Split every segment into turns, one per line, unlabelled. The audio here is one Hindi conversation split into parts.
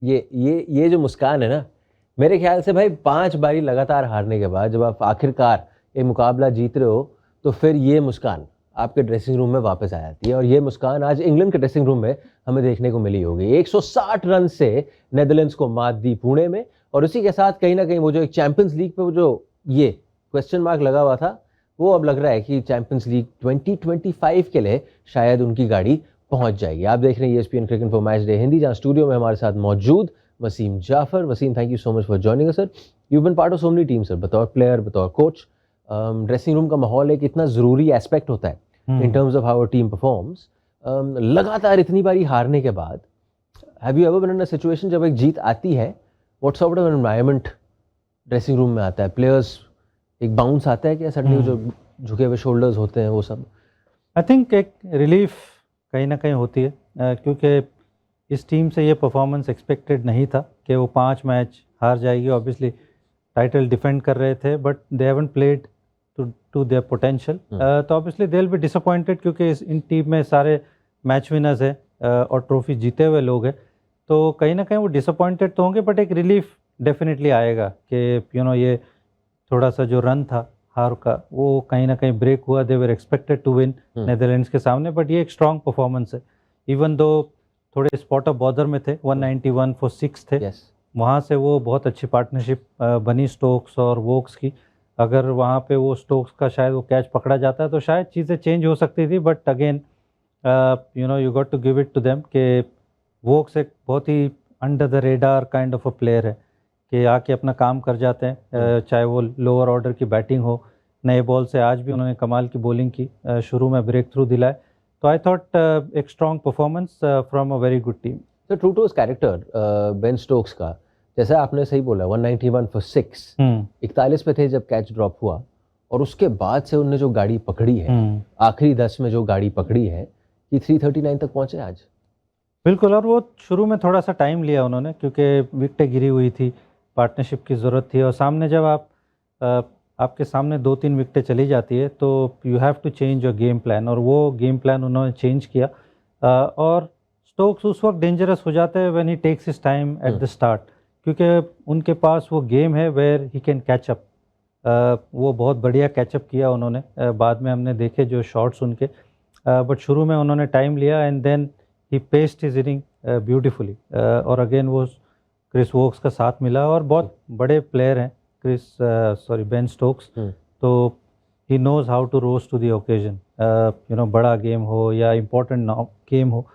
ये जो मुस्कान है ना, मेरे ख्याल से भाई 5 बारी लगातार हारने के बाद जब आप आखिरकार एक मुकाबला जीत रहे हो, तो फिर ये मुस्कान आपके ड्रेसिंग रूम में वापस आ जाती है। और ये मुस्कान आज इंग्लैंड के ड्रेसिंग रूम में हमें देखने को मिली होगी। 160 रन से नेदरलैंड्स को मात दी पुणे में, और उसी के साथ कहीं ना कहीं वो जो एक चैंपियंस लीग पे वो जो ये क्वेश्चन मार्क लगा हुआ था, वो अब लग रहा है कि चैंपियंस लीग 2025 के लिए शायद उनकी गाड़ी पहुंच जाएगी। आप देख रहे हैं ESPN cricket for match day Hindi, जहां स्टूडियो में हमारे साथ मौजूद Wasim Jaffer. Wasim, thank you so much for joining us sir. You been part of so many team sir, बतौर प्लेयर, बतौर कोच। ड्रेसिंग रूम का माहौल एक इतना ज़रूरी एस्पेक्ट होता है in terms of how team performs. लगातार इतनी बारी हारने के बाद have you ever been in a situation जब एक जीत आती है, what sort of environment dressing room में आता है? प्लेयर्स एक बाउंस आता है क्या सडनली, जो झुके हुए शोल्डर्स होते हैं वो सब?
आई थिंक एक रिलीफ कहीं ना कहीं होती है, क्योंकि इस टीम से ये परफॉर्मेंस एक्सपेक्टेड नहीं था कि वो 5 मैच हार जाएगी। ऑब्वियसली टाइटल डिफेंड कर रहे थे, but they haven't played to their potential, तो obviously they will be disappointed, क्योंकि इन टीम में सारे मैच विनर्स हैं और ट्रॉफी जीते हुए लोग हैं, तो कहीं ना कहीं वो डिसअपॉइंटेड तो होंगे, बट एक रिलीफ डेफिनेटली आएगा कि ये थोड़ा सा जो रन था हार का, वो कहीं ना कहीं ब्रेक हुआ। They were expected to win Netherlands के सामने, बट ये एक स्ट्रॉन्ग परफॉर्मेंस है। इवन दो थोड़े स्पॉट ऑफ बॉर्डर में थे, 191 फॉर 6 थे, वहाँ से वो बहुत अच्छी पार्टनरशिप बनी स्टोक्स और वोक्स की। अगर वहाँ पे वो स्टोक्स का शायद वो कैच पकड़ा जाता है तो शायद चीज़ें चेंज हो सकती थी, but again you got to give it to them कि वोक्स एक बहुत ही under the radar kind of a player है कि आके अपना काम कर जाते हैं, चाहे वो लोअर ऑर्डर की बैटिंग हो। नए बॉल से आज भी उन्होंने कमाल की बॉलिंग की, शुरू में ब्रेक थ्रू दिलाए, तो आई थॉट एक strong performance from a very good team.
तो true to his character Ben Stokes का, जैसा आपने सही बोला, 191 फॉर 6, 41 पे थे जब कैच ड्रॉप हुआ, और उसके बाद से उन्होंने जो गाड़ी पकड़ी है, आखिरी 10 में जो गाड़ी पकड़ी है, कि 339 तक पहुंचे आज।
बिल्कुल, और वो शुरू में थोड़ा सा टाइम लिया उन्होंने, क्योंकि विकेटें गिरी हुई थी, पार्टनरशिप की ज़रूरत थी, और सामने जब आपके सामने 2-3 विकेटें चली जाती है तो you have to change your game plan, और वो गेम प्लान उन्होंने चेंज किया। और स्टोक्स उस वक्त डेंजरस हो जाते हैं when he takes his time at the start, क्योंकि उनके पास वो गेम है where he can catch up. वो बहुत बढ़िया कैचअप किया उन्होंने, बाद में हमने देखे जो शॉट्स उनके, बट शुरू में उन्होंने टाइम लिया and then he paced his inning beautifully. और अगेन वो क्रिस वोक्स का साथ मिला, और बहुत बड़े प्लेयर हैं बेन स्टोक्स, तो he knows how to rose to the occasion. बड़ा गेम हो या इम्पोर्टेंट गेम हो,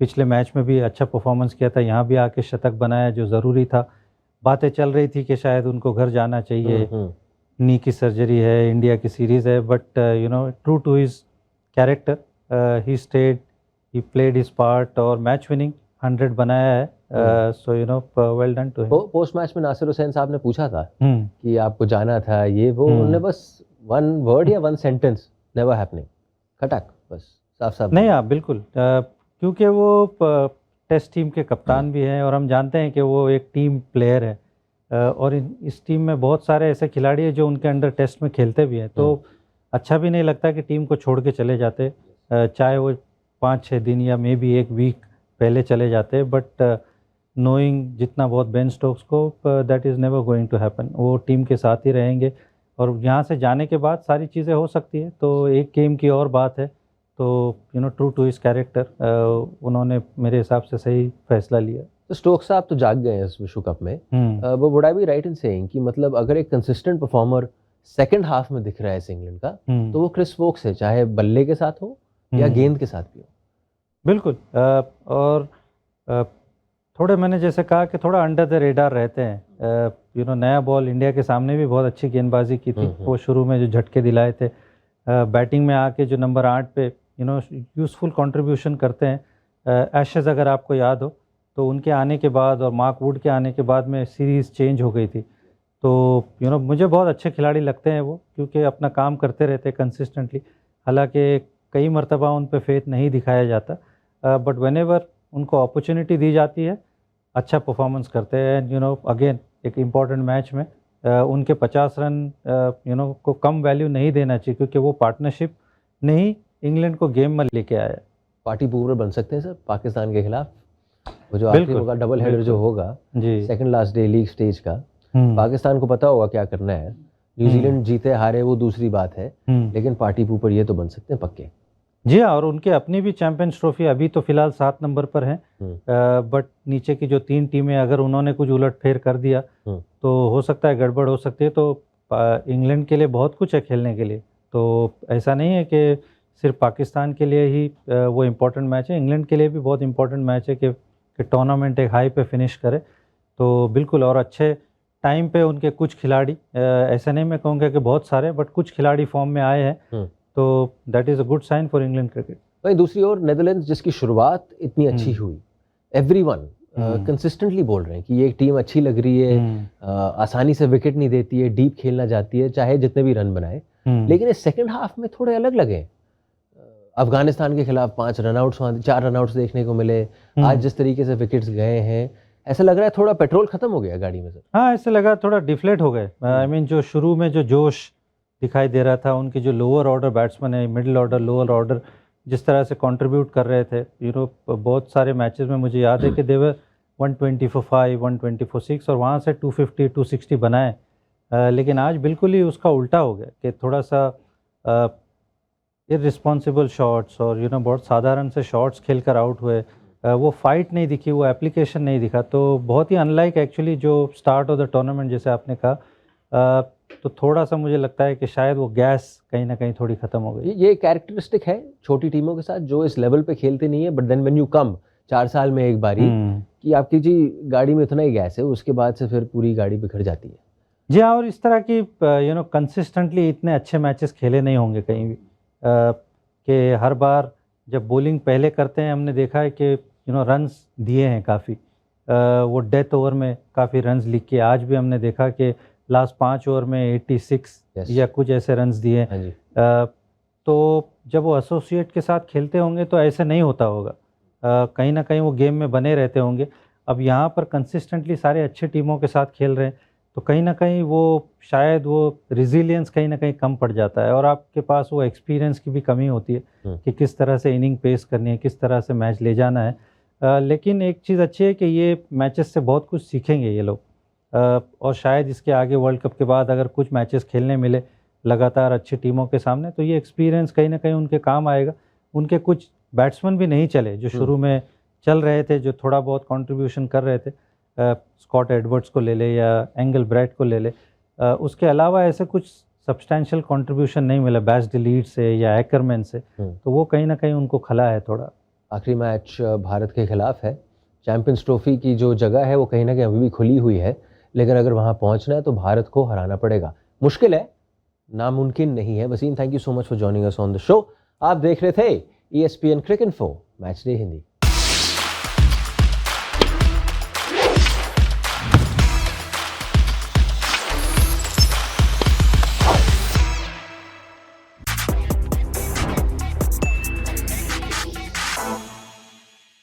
पिछले मैच में भी अच्छा परफॉर्मेंस किया था, यहाँ भी आके शतक बनाया जो ज़रूरी था। बातें चल रही थी कि शायद उनको घर जाना चाहिए, नी की सर्जरी है, इंडिया की सीरीज़ है, but true to his character he stayed, he played his part, और मैच विनिंग 100 बनाया है। So well done to him.
Post match में नासिर हुसैन साहब ने पूछा था कि आपको जाना था, ये वो, उन्होंने बस 1 वर्ड या 1 सेंटेंस, नेवर हैपनिंग, खटक, बस साफ साफ।
नहीं, आप बिल्कुल, क्योंकि वो टेस्ट टीम के कप्तान भी हैं, और हम जानते हैं कि वो एक टीम प्लेयर है, और इस टीम में बहुत सारे ऐसे खिलाड़ी हैं जो उनके अंडर टेस्ट में खेलते भी हैं, तो अच्छा भी नहीं लगता कि टीम को छोड़ के चले जाते, चाहे वो 5-6 दिन या मे बी 1 वीक पहले चले जाते, बट नोइंग जितना बहुत बेन स्टोक्स को, that is never going to happen. वो टीम के साथ ही रहेंगे, और यहाँ से जाने के बाद सारी चीज़ें हो सकती है, तो एक गेम की और बात है। तो ट्रू टू हिज कैरेक्टर, उन्होंने मेरे हिसाब से सही फैसला लिया।
तो स्टोक्स साहब तो जाग गए हैं इस विश्व कप में, वो would I be right in saying कि मतलब अगर एक कंसिस्टेंट परफॉर्मर सेकंड हाफ में दिख रहा है इस इंग्लैंड का, तो वो क्रिस वोक्स है, चाहे बल्ले के साथ हो या गेंद के साथ भी हो।
बिल्कुल, और थोड़े मैंने जैसे कहा कि थोड़ा अंडर द रेडार रहते हैं। नया बॉल इंडिया के सामने भी बहुत अच्छी गेंदबाजी की थी, वो शुरू में जो झटके दिलाए थे, बैटिंग में आके जो नंबर 8 पे यूज़फुल कंट्रीब्यूशन करते हैं। एशेज़ अगर आपको याद हो तो उनके आने के बाद और मार्क वुड के आने के बाद में सीरीज़ चेंज हो गई थी, तो मुझे बहुत अच्छे खिलाड़ी लगते हैं वो, क्योंकि अपना काम करते रहते हैं कंसिस्टेंटली। हालांकि कई मरतबा उन पे फेथ नहीं दिखाया जाता, बट व्हेनेवर उनको अपॉर्चुनिटी दी जाती है अच्छा परफॉर्मेंस करते हैं। अगेन एक इम्पॉर्टेंट मैच में उनके 50 रन को कम वैल्यू नहीं देना चाहिए, क्योंकि वो पार्टनरशिप नहीं इंग्लैंड को गेम में लेके आया।
पार्टी पूर्व बन सकते हैं सर पाकिस्तान के खिलाफ? वो जो आखिरी
बिल्कुल,
होगा डबल हेडर जो होगा
जी।
Second last day league stage का, पाकिस्तान को पता होगा क्या करना है। न्यूजीलैंड जीते हारे वो दूसरी बात है, लेकिन पार्टी ऊपर ये तो बन सकते हैं पक्के।
जी हाँ, और उनके अपनी भी चैंपियंस ट्रॉफी अभी तो फिलहाल 7 नंबर पर है, बट नीचे की जो 3 टीमें अगर उन्होंने कुछ उलटफेर कर दिया तो हो सकता है गड़बड़ हो सकती है। तो इंग्लैंड के लिए बहुत कुछ है खेलने के लिए, तो ऐसा नहीं है कि सिर्फ पाकिस्तान के लिए ही वो इम्पोर्टेंट मैच है, इंग्लैंड के लिए भी बहुत इम्पोर्टेंट मैच है कि टूर्नामेंट एक हाई पे फिनिश करे। तो बिल्कुल, और अच्छे टाइम पे उनके कुछ खिलाड़ी, ऐसा नहीं मैं कहूँगा कि बहुत सारे, बट कुछ खिलाड़ी फॉर्म में आए हैं, तो that is a good sign for England cricket.
वहीं दूसरी ओर नेदरलैंड्स जिसकी शुरुआत इतनी अच्छी हुई, एवरीवन कंसिस्टेंटली बोल रहे हैं कि ये एक टीम अच्छी लग रही है, आसानी से विकेट नहीं देती है, डीप खेलना चाहती है, चाहे जितने भी रन बनाए, लेकिन इस सेकंड हाफ में थोड़े अलग लगे। अफगानिस्तान के खिलाफ 5 रनआउट्स, 4 रनआउट्स देखने को मिले। आज जिस तरीके से विकेट्स गए हैं, ऐसा लग रहा है थोड़ा पेट्रोल खत्म हो गया गाड़ी में से।
हाँ, ऐसे लगा थोड़ा डिफ्लेट हो गए। आई मीन जो शुरू में जो जोश दिखाई दे रहा था, उनके जो लोअर ऑर्डर बैट्समैन है, मिडिल ऑर्डर, लोअर ऑर्डर जिस तरह से कंट्रीब्यूट कर रहे थे, बहुत सारे मैचेस में मुझे याद है कि देवर 120 for 5, 120 for 6 और वहाँ से 250, 260 बनाए। लेकिन आज बिल्कुल ही उसका उल्टा हो गया कि थोड़ा सा इररिस्पॉन्सिबल शॉट्स और बहुत साधारण से शॉट्स खेलकर आउट हुए। वो फाइट नहीं दिखी, वो एप्लीकेशन नहीं दिखा, तो बहुत ही अनलाइक एक्चुअली जो स्टार्ट ऑफ द टूर्नामेंट जैसे आपने कहा। तो थोड़ा सा मुझे लगता है कि शायद वो गैस कहीं ना कहीं थोड़ी ख़त्म हो गई।
ये कैरेक्टरिस्टिक है छोटी टीमों के साथ जो इस लेवल पे खेलती नहीं है, but then when you come 4 साल में एक बारी कि आपकी जी गाड़ी में इतना ही गैस है, उसके बाद से फिर पूरी गाड़ी बिखर जाती है।
जी हाँ, और इस तरह की कंसिस्टेंटली इतने अच्छे मैचेस खेले नहीं होंगे कहीं भी, कि हर बार जब बॉलिंग पहले करते हैं हमने देखा है कि रन्स दिए हैं काफ़ी, वो डेथ ओवर में काफ़ी रन्स लिख के, आज भी हमने देखा कि लास्ट 5 ओवर में 86 या कुछ ऐसे रन्स दिए। तो जब वो एसोसिएट के साथ खेलते होंगे तो ऐसे नहीं होता होगा, कहीं ना कहीं वो गेम में बने रहते होंगे। अब यहाँ पर कंसिस्टेंटली सारे अच्छे टीमों के साथ खेल रहे हैं, तो कहीं ना कहीं वो शायद वो रिजिलियंस कहीं ना कहीं कम पड़ जाता है, और आपके पास वो एक्सपीरियंस की भी कमी होती है कि किस तरह से इनिंग पेस करनी है, किस तरह से मैच ले जाना है। लेकिन एक चीज़ अच्छी है कि ये मैचेस से बहुत कुछ सीखेंगे ये लोग, और शायद इसके आगे वर्ल्ड कप के बाद अगर कुछ मैचेस खेलने मिले लगातार अच्छी टीमों के सामने, तो ये एक्सपीरियंस कहीं ना कहीं उनके काम आएगा। उनके कुछ बैट्समैन भी नहीं चले जो शुरू में चल रहे थे, जो थोड़ा बहुत कंट्रीब्यूशन कर रहे थे, स्कॉट एडवर्ड्स को ले ले या एंगल ब्रैड को ले ले, उसके अलावा ऐसे कुछ सब्सटैंशियल कंट्रीब्यूशन नहीं मिला बैस डिलीट से या एकरमैन से, तो वो कहीं ना कहीं उनको खला है थोड़ा।
आखिरी मैच भारत के खिलाफ है, चैंपियंस ट्रॉफी की जो जगह है वो कहीं ना कहीं अभी भी खुली हुई है, लेकिन अगर वहाँ पहुँचना है तो भारत को हराना पड़ेगा। मुश्किल है, नामुमकिन नहीं है। Wasim, thank you so much for joining us on the show. आप देख रहे थे ESPN Cricinfo match day Hindi.